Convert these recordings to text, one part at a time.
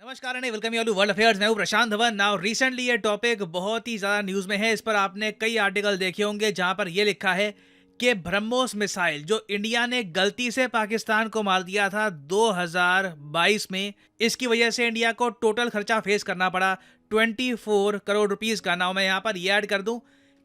नमस्कार and welcome you to world affairs. मैं हूं प्रशांत धवन। नाउ रिसेंटली ये टॉपिक बहुत ही ज्यादा न्यूज में है। इस पर आपने कई आर्टिकल देखे होंगे जहां पर यह लिखा है कि ब्रह्मोस मिसाइल जो इंडिया ने गलती से पाकिस्तान को मार दिया था 2022 में, इसकी वजह से इंडिया को टोटल खर्चा फेस करना पड़ा 24 करोड़ रुपीस का। नाउ मैं यहां पर ये ऐड कर दूं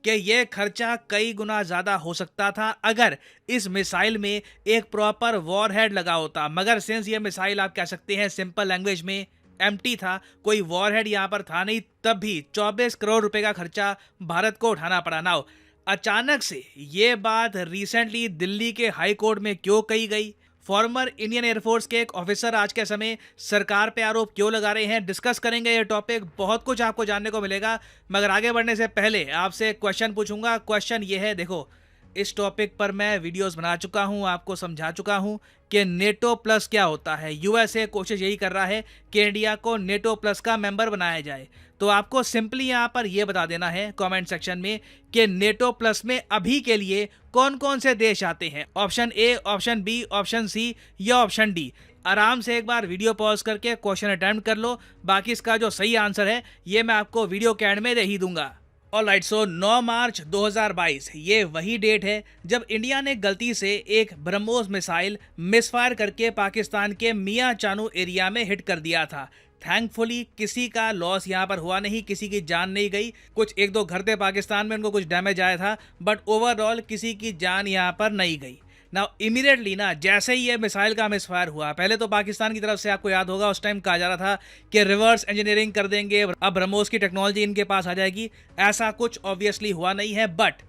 कि यह खर्चा कई गुना ज्यादा हो सकता था अगर इस मिसाइल में एक प्रॉपर वॉरहेड लगा होता, मगर सिंस ये मिसाइल आप कह सकते हैं सिंपल लैंग्वेज में एम्प्टी था, कोई वॉरहेड यहां पर था नहीं, तब भी 24 करोड़ रुपए का खर्चा भारत को उठाना पड़ा। नाउ अचानक से ये बात रिसेंटली दिल्ली के हाई कोर्ट में क्यों कही गई, फॉर्मर इंडियन एयरफोर्स के एक ऑफिसर आज के समय सरकार पे आरोप क्यों लगा रहे हैं, डिस्कस करेंगे ये टॉपिक। बहुत कुछ आपको जानने को मिलेगा, मगर आगे बढ़ने से पहले आपसे क्वेश्चन पूछूंगा। क्वेश्चन ये है, देखो इस टॉपिक पर मैं वीडियोस बना चुका हूं, आपको समझा चुका हूं कि नेटो प्लस क्या होता है। यूएसए कोशिश यही कर रहा है कि इंडिया को नेटो प्लस का मेंबर बनाया जाए। तो आपको सिंपली यहां पर यह बता देना है कमेंट सेक्शन में कि नेटो प्लस में अभी के लिए कौन कौन से देश आते हैं, option A, option B, option C या ऑप्शन डी। आराम से एक बार वीडियो पॉज करके क्वेश्चन अटेम्प्ट कर लो, बाकी इसका जो सही आंसर है ये मैं आपको वीडियो के एंड में दे ही दूंगा। ऑलराइट, सो 9 मार्च 2022 ये वही डेट है जब इंडिया ने गलती से एक ब्रह्मोस मिसाइल मिसफायर करके पाकिस्तान के मियां चानू एरिया में हिट कर दिया था। थैंकफुली किसी का लॉस यहाँ पर हुआ नहीं, किसी की जान नहीं गई। कुछ एक दो घर थे पाकिस्तान में, उनको कुछ डैमेज आया था, बट ओवरऑल किसी की जान यहाँ पर नहीं गई। ना इमीडिएटली ना जैसे ही ये मिसाइल का मिसफायर हुआ, पहले तो पाकिस्तान की तरफ से आपको याद होगा उस टाइम कहा जा रहा था कि रिवर्स इंजीनियरिंग कर देंगे, अब ब्रह्मोस की टेक्नोलॉजी इनके पास आ जाएगी। ऐसा कुछ ऑब्वियसली हुआ नहीं है, बट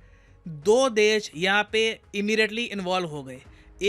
दो देश यहाँ पे इमीडिएटली इन्वॉल्व हो गए।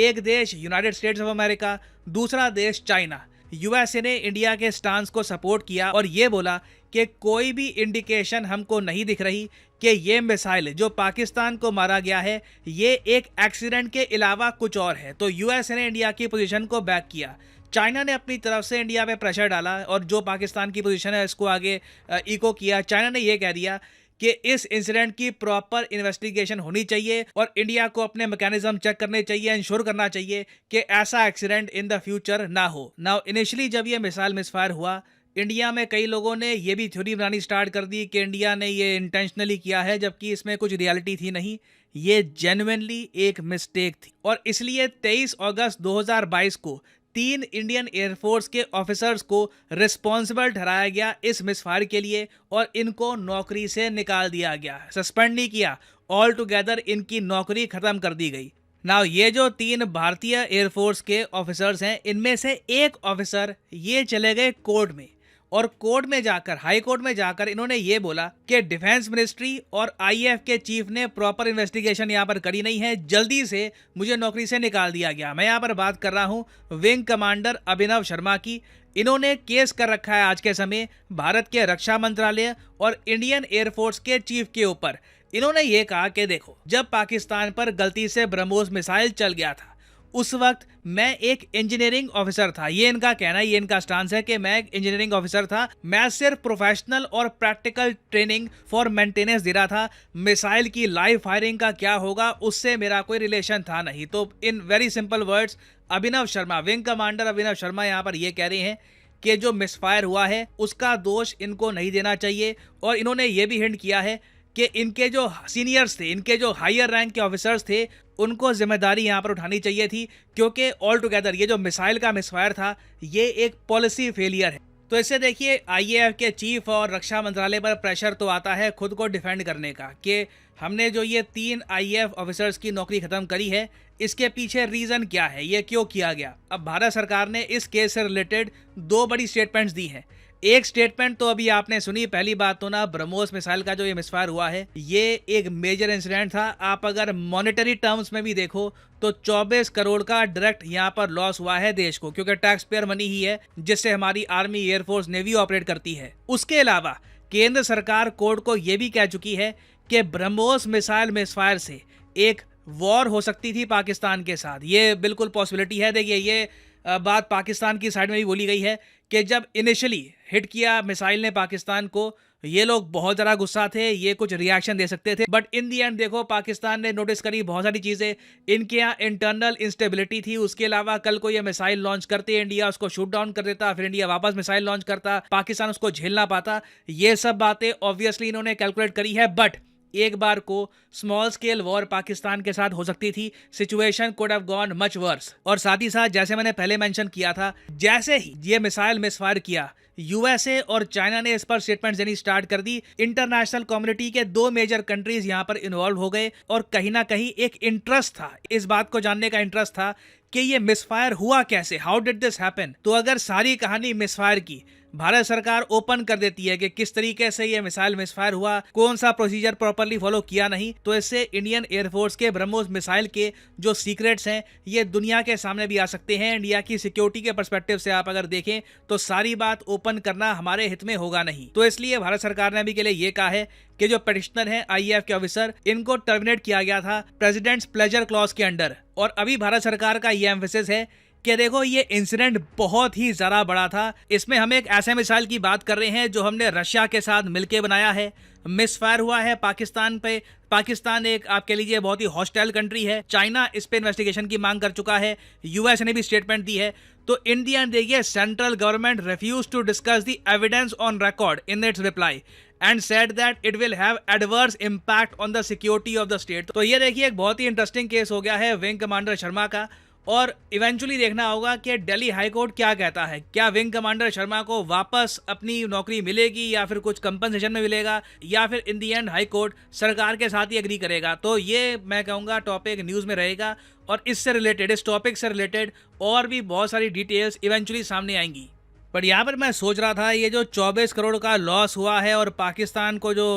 एक देश यूनाइटेड स्टेट्स ऑफ अमेरिका, दूसरा देश चाइना। यूएसए ने इंडिया के स्टांस को सपोर्ट किया और ये बोला कि कोई भी इंडिकेशन हमको नहीं दिख रही कि ये मिसाइल जो पाकिस्तान को मारा गया है ये एक एक्सीडेंट के अलावा कुछ और है। तो यूएसए ने इंडिया की पोजीशन को बैक किया। चाइना ने अपनी तरफ से इंडिया पे प्रेशर डाला और जो पाकिस्तान की पोजीशन है इसको आगे इको किया। चाइना ने ये कह दिया कि इस इंसिडेंट की प्रॉपर इन्वेस्टिगेशन होनी चाहिए और इंडिया को अपने मैकेनिज्म चेक करने चाहिए, इंश्योर करना चाहिए कि ऐसा एक्सीडेंट इन द फ्यूचर ना हो। नाउ इनिशियली जब ये मिसाइल मिसफायर हुआ, इंडिया में कई लोगों ने ये भी थ्योरी बनानी स्टार्ट कर दी कि इंडिया ने ये इंटेंशनली किया है, जबकि इसमें कुछ रियलिटी थी नहीं, ये जेन्युइनली एक मिस्टेक थी। और इसलिए 23 अगस्त 2022 को 3 इंडियन एयरफोर्स के ऑफिसर्स को रिस्पॉन्सिबल ठहराया गया इस मिसफायर के लिए और इनको नौकरी से निकाल दिया गया, सस्पेंड नहीं किया, ऑल टुगेदर इनकी नौकरी खत्म कर दी गई। नाउ ये जो 3 भारतीय एयरफोर्स के ऑफिसर्स हैं, इनमें से एक ऑफिसर ये चले गए कोर्ट में और कोर्ट में जाकर, हाई कोर्ट में जाकर इन्होंने ये बोला कि डिफेंस मिनिस्ट्री और आईएएफ के चीफ ने प्रॉपर इन्वेस्टिगेशन यहाँ पर करी नहीं है, जल्दी से मुझे नौकरी से निकाल दिया गया। मैं यहाँ पर बात कर रहा हूँ विंग कमांडर अभिनव शर्मा की। इन्होंने केस कर रखा है आज के समय भारत के रक्षा मंत्रालय और इंडियन एयरफोर्स के चीफ के ऊपर। इन्होंने ये कहा कि देखो, जब पाकिस्तान पर गलती से ब्रह्मोस मिसाइल चल गया था उस वक्त मैं एक इंजीनियरिंग ऑफिसर था। ये इनका कहना है, ये इनका स्टांस है कि मैं एक इंजीनियरिंग ऑफिसर था, मैं सिर्फ प्रोफेशनल और प्रैक्टिकल ट्रेनिंग फॉर मेंटेनेंस दे रहा था, मिसाइल की लाइव फायरिंग का क्या होगा उससे मेरा कोई रिलेशन था नहीं। तो in very simple words Abhinav Sharma, wing commander Abhinav Sharma यहाँ पर ये कह रहे हैं कि जो मिसफायर हुआ है उसका दोष इनको नहीं देना चाहिए। और इन्होंने ये भी हिंट किया है कि इनके जो सीनियर्स थे, इनके जो हायर रैंक के ऑफिसर्स थे, उनको जिम्मेदारी यहाँ पर उठानी चाहिए थी, क्योंकि ऑल टुगेदर ये जो मिसाइल का मिसफायर था ये एक पॉलिसी फेलियर है। तो इससे देखिए आईएएफ के चीफ और रक्षा मंत्रालय पर प्रेशर तो आता है खुद को डिफेंड करने का कि हमने जो ये 3 आईएएफ ऑफिसर्स की नौकरी खत्म करी है, इसके पीछे रीजन क्या है, ये क्यों किया गया। अब भारत सरकार ने इस केस से रिलेटेड 2 बड़ी स्टेटमेंट्स दी हैं। एक स्टेटमेंट तो अभी आपने सुनी, पहली बात तो ना ब्रह्मोस मिसाइल का जो ये मिसफायर हुआ है ये एक मेजर इंसिडेंट था। आप अगर मॉनेटरी टर्म्स में भी देखो तो 24 करोड़ का डायरेक्ट यहाँ पर लॉस हुआ है देश को, क्योंकि टैक्स पेयर मनी ही है जिससे हमारी आर्मी, एयरफोर्स, नेवी ऑपरेट करती है। उसके अलावा केंद्र सरकार कोर्ट को यह भी कह चुकी है कि ब्रह्मोस मिसाइल मिसफायर से एक वॉर हो सकती थी पाकिस्तान के साथ, ये बिल्कुल पॉसिबिलिटी है। देखिए ये बात पाकिस्तान की साइड में भी बोली गई है कि जब इनिशियली हिट किया मिसाइल ने पाकिस्तान को, ये लोग बहुत ज़्यादा गुस्सा थे, ये कुछ रिएक्शन दे सकते थे, बट इन दी एंड देखो पाकिस्तान ने नोटिस करी बहुत सारी चीज़ें। इनके यहाँ इंटरनल इंस्टेबिलिटी थी, उसके अलावा कल को ये मिसाइल लॉन्च करते, इंडिया उसको शूट डाउन कर देता, फिर इंडिया वापस मिसाइल लॉन्च करता, पाकिस्तान उसको झेल ना पाता। ये सब बातें ऑब्वियसली इन्होंने कैलकुलेट करी है, बट एक बार को स्मॉल स्केल वॉर पाकिस्तान के साथ हो सकती थी। Situation could have gone much worse. और साथ ही साथ जैसे मैंने पहले मेंशन किया था, जैसे ही ये मिसाइल मिसफायर किया, यूएसए और चाइना ने इस पर स्टेटमेंट देनी स्टार्ट कर दी। इंटरनेशनल कम्युनिटी के दो मेजर कंट्रीज यहां पर इन्वॉल्व हो गए और कहीं ना कहीं एक इंटरेस्ट था, इस बात को जानने का इंटरेस्ट था कि ये मिसफायर हुआ कैसे, हाउ डिड दिस हैपन। तो अगर सारी कहानी मिसफायर की भारत सरकार ओपन कर देती है कि किस तरीके से ये मिसाइल मिसफायर हुआ, कौन सा प्रोसीजर प्रॉपर्ली फॉलो किया नहीं, तो इससे इंडियन एयरफोर्स के ब्रह्मोस मिसाइल के जो सीक्रेट्स हैं ये दुनिया के सामने भी आ सकते हैं। इंडिया की सिक्योरिटी के पर्सपेक्टिव से आप अगर देखें तो सारी बात ओपन करना हमारे हित में होगा नहीं। तो इसलिए भारत सरकार ने अभी के लिए ये कहा है कि जो पिटिशनर हैं आईएएफ के ऑफिसर, इनको टर्मिनेट किया गया था प्रेसिडेंट्स प्लेजर क्लॉज के अंडर। और अभी भारत सरकार का ये एम्फेसिस है कि देखो ये इंसिडेंट बहुत ही ज़्यादा बड़ा था, इसमें हम एक ऐसे मिसाइल की बात कर रहे हैं जो हमने रशिया के साथ मिलकर बनाया है, मिसफायर हुआ है पाकिस्तान पे। पाकिस्तान एक आप कह लीजिए बहुत ही हॉस्टाइल कंट्री है, चाइना इस पे इन्वेस्टिगेशन की मांग कर चुका है, यूएस ने भी स्टेटमेंट दी है। तो इंडिया देखिए central government refuse to discuss the evidence on record in its reply and said that it will have adverse impact on the security of the state. तो ये देखिए एक बहुत ही इंटरेस्टिंग केस हो गया है विंग कमांडर शर्मा का, और इवेंचुअली देखना होगा कि दिल्ली हाई कोर्ट क्या कहता है। क्या विंग कमांडर शर्मा को वापस अपनी नौकरी मिलेगी या फिर कुछ कंपनसेशन में मिलेगा, या फिर इन दी एंड हाई कोर्ट सरकार के साथ ही एग्री करेगा। तो ये मैं कहूँगा टॉपिक न्यूज़ में रहेगा, और इससे रिलेटेड, इस टॉपिक से रिलेटेड और भी बहुत सारी डिटेल्स इवेंचुअली सामने आएंगी। पर यहाँ पर मैं सोच रहा था ये जो 24 करोड़ का लॉस हुआ है और पाकिस्तान को जो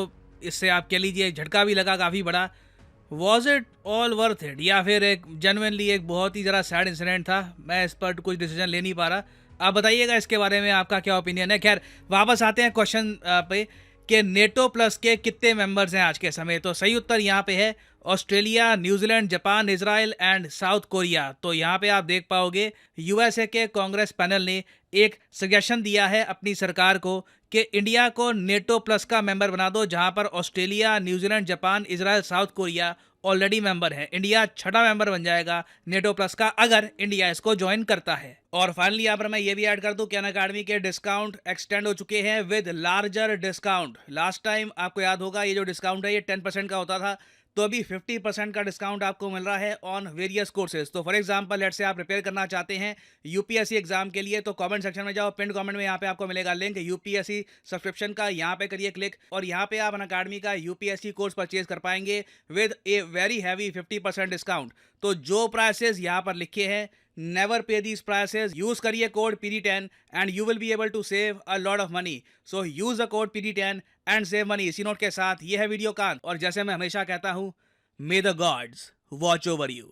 इससे आप कह लीजिए झटका भी लगा काफ़ी बड़ा, was it all worth it, या फिर एक जेन्युइनली एक बहुत ही ज़रा सैड इंसिडेंट था। मैं इस पर कुछ डिसीजन ले नहीं पा रहा, आप बताइएगा इसके बारे में आपका क्या ओपिनियन है। खैर वापस आते हैं क्वेश्चन पे कि नेटो प्लस के कितने मेंबर्स हैं आज के समय। तो सही उत्तर यहाँ पे है Australia, New Zealand, Japan, Israel and south Korea. तो यहाँ पे आप देख पाओगे यूएसए के कांग्रेस पैनल ने एक सजेशन दिया है अपनी सरकार को कि इंडिया को नेटो प्लस का मेंबर बना दो, जहां पर Australia, New Zealand, Japan, Israel, south Korea already member है। इंडिया छठा मेंबर बन जाएगा नेटो प्लस का अगर इंडिया इसको ज्वाइन करता है। और फाइनली यहाँ पर मैं ये भी ऐड कर दूं कि अनअकैडमी के डिस्काउंट एक्सटेंड हो चुके हैं with larger discount. Last time आपको याद होगा ये जो डिस्काउंट है ये 10% का होता था, तो अभी 50% का डिस्काउंट आपको मिल रहा है ऑन वेरियस कोर्सेज। तो फॉर एग्जांपल लेट्स से आप प्रिपेयर करना चाहते हैं यूपीएससी एग्जाम के लिए, तो कमेंट सेक्शन में जाओ, पिन कमेंट में यहाँ पे आपको मिलेगा लिंक यूपीएससी सब्सक्रिप्शन का, यहाँ पे करिए क्लिक और यहाँ पे आप अनअकैडमी का यूपीएससी कोर्स परचेज कर पाएंगे with a very heavy 50% discount. तो जो प्राइसेस यहाँ पर लिखे हैं, never pay these prices, use करिए code PD10 and you will be able to save a lot of money. So use the code PD10 and save money। इसी note के साथ ये है वीडियो का, और जैसे मैं हमेशा कहता हूँ, may the gods watch over you।